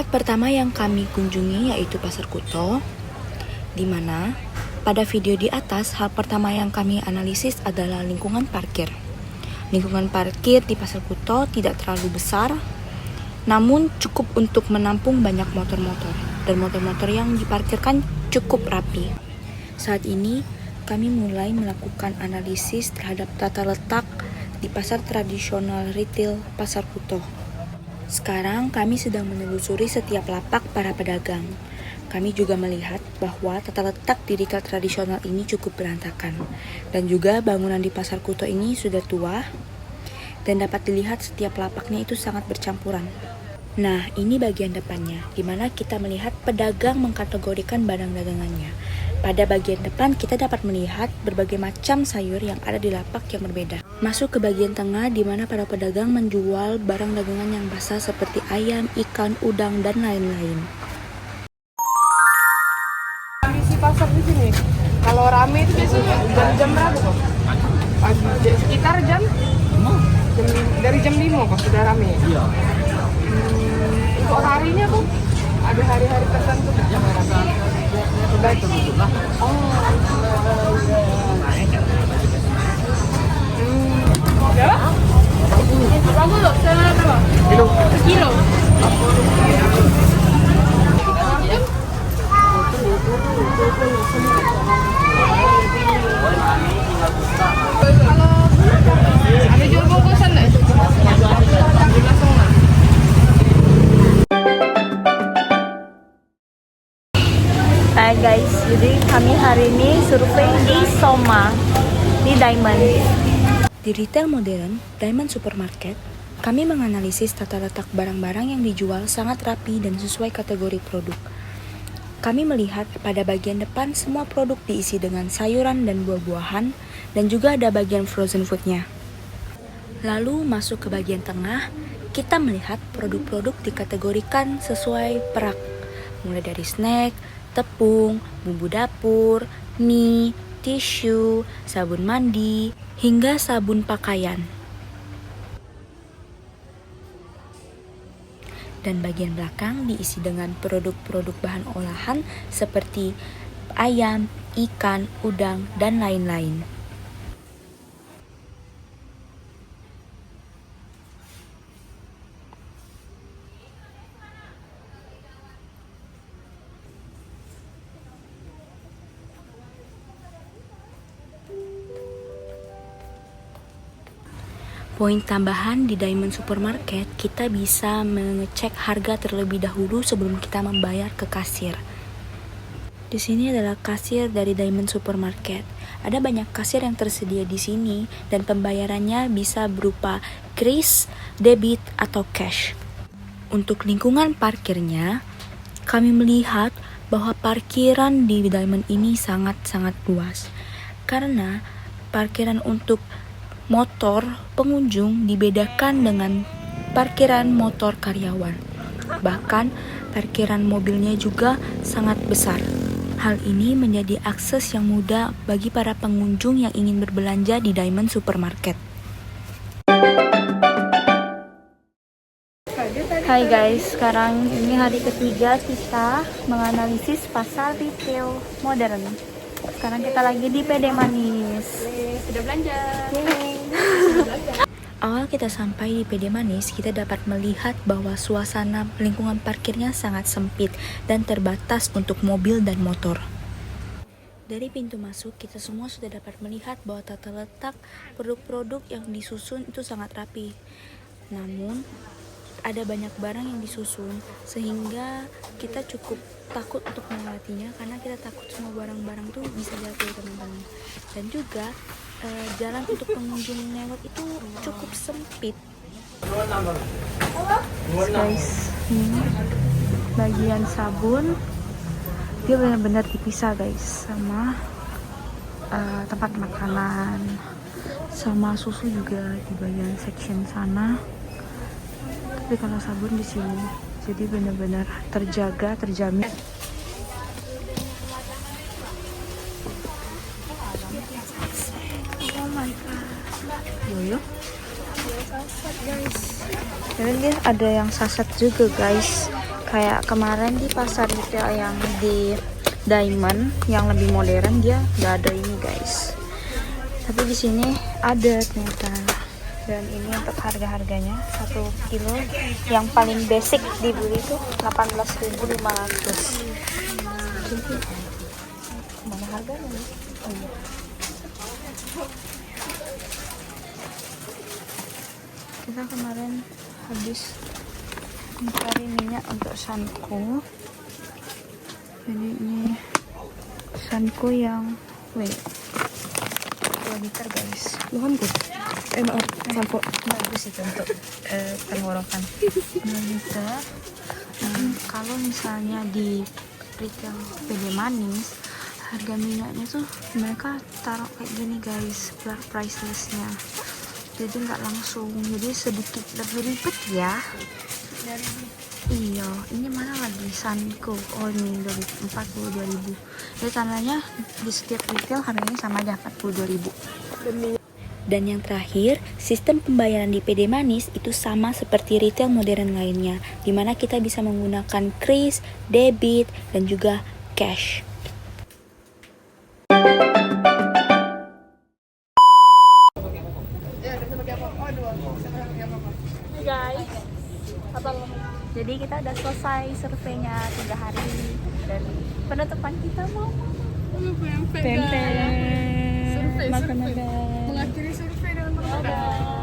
Tempat pertama yang kami kunjungi yaitu Pasar Kuto, di mana pada video di atas hal pertama yang kami analisis adalah lingkungan parkir. Lingkungan parkir di Pasar Kuto tidak terlalu besar, namun cukup untuk menampung banyak motor-motor, dan motor-motor yang diparkirkan cukup rapi. Saat ini kami mulai melakukan analisis terhadap tata letak di pasar tradisional retail Pasar Kuto. Sekarang kami sedang menelusuri setiap lapak para pedagang. Kami juga melihat bahwa tata letak di retail tradisional ini cukup berantakan. Dan juga bangunan di Pasar Kuto ini sudah tua dan dapat dilihat setiap lapaknya itu sangat bercampuran. Nah, ini bagian depannya, di mana kita melihat pedagang mengkategorikan barang dagangannya. Pada bagian depan kita dapat melihat berbagai macam sayur yang ada di lapak yang berbeda. Masuk ke bagian tengah di mana para pedagang menjual barang dagangan yang basah seperti ayam, ikan, udang, dan lain-lain. Kondisi pasar di sini, kalau rame itu biasanya jam-jam berapa kok? Pagi, sekitar dari jam 5 kok sudah rame. Iya. Untuk harinya kok ada hari-hari tertentu nggak rame? Baik. Oh. Berapa? Berapa loh? Berapa? Kilo. Kilo. Ada jual bungkusan nggak? Hai guys, jadi kami hari ini survei di Soma, di Diamond. Di retail modern, Diamond Supermarket, kami menganalisis tata letak barang-barang yang dijual sangat rapi dan sesuai kategori produk. Kami melihat pada bagian depan semua produk diisi dengan sayuran dan buah-buahan, dan juga ada bagian frozen foodnya. Lalu masuk ke bagian tengah, kita melihat produk-produk dikategorikan sesuai perak, mulai dari snack, tepung, bumbu dapur, mie, tisu, sabun mandi, hingga sabun pakaian. Dan bagian belakang diisi dengan produk-produk bahan olahan seperti ayam, ikan, udang, dan lain-lain. Poin tambahan di Diamond Supermarket, kita bisa mengecek harga terlebih dahulu sebelum kita membayar ke kasir. Di sini adalah kasir dari Diamond Supermarket. Ada banyak kasir yang tersedia di sini dan pembayarannya bisa berupa kris, debit, atau cash. Untuk lingkungan parkirnya, kami melihat bahwa parkiran di Diamond ini sangat-sangat luas. Karena parkiran untuk motor pengunjung dibedakan dengan parkiran motor karyawan. Bahkan parkiran mobilnya juga sangat besar. Hal ini menjadi akses yang mudah bagi para pengunjung yang ingin berbelanja di Diamond Supermarket. Hai guys, sekarang ini hari ketiga kita menganalisis pasar retail modern. Sekarang kita lagi di PD Manis. Sudah belanja. Awal kita sampai di PD Manis, kita dapat melihat bahwa suasana lingkungan parkirnya sangat sempit dan terbatas untuk mobil dan motor. Dari pintu masuk, kita semua sudah dapat melihat bahwa tata letak produk-produk yang disusun itu sangat rapi. Namun, ada banyak barang yang disusun sehingga kita cukup takut untuk melewatinya karena kita takut semua barang-barang tuh bisa jatuh teman-teman. Dan juga jalan untuk pengunjung lewat itu cukup sempit. Guys, ini bagian sabun dia benar-benar dipisah guys sama tempat makanan, sama susu juga di bagian section sana. Tapi kalau sabun di sini, jadi benar-benar terjaga, terjamin. Oh my god. Yoyo. Dan dia ada yang saset juga guys. Kayak kemarin di pasar retail yang di Diamond yang lebih modern dia nggak ada ini guys. Tapi di sini ada ternyata. Dan ini untuk harga-harganya 1 kilo yang paling basic dibeli itu 18.500. Jadi mana harganya nih? Oh, iya. Kita kemarin habis mencari minyak untuk Sanko. Jadi ini Sanko yang 2 liter guys. Mohon tuh. Maaf, Sanko. Bagus itu untuk tenggorokan. 2 liter. Kalau misalnya di retail PD Manis, harga minyaknya tuh mereka taruh kayak gini guys, price listnya. Jadi nggak langsung, jadi sedikit lebih ribet ya. Iya, ini mana lagi Sanko? Oh ini 42.000. Jadi tandanya di setiap retail harganya sama aja 42.000. Dan yang terakhir, sistem pembayaran di PD Manis itu sama seperti retail modern lainnya, dimana kita bisa menggunakan kris, debit, dan juga cash. Hai guys, jadi kita udah selesai surveinya 3 hari dan penutupan kita mau Pempek. makan Mengakhiri survei dengan mengadakan.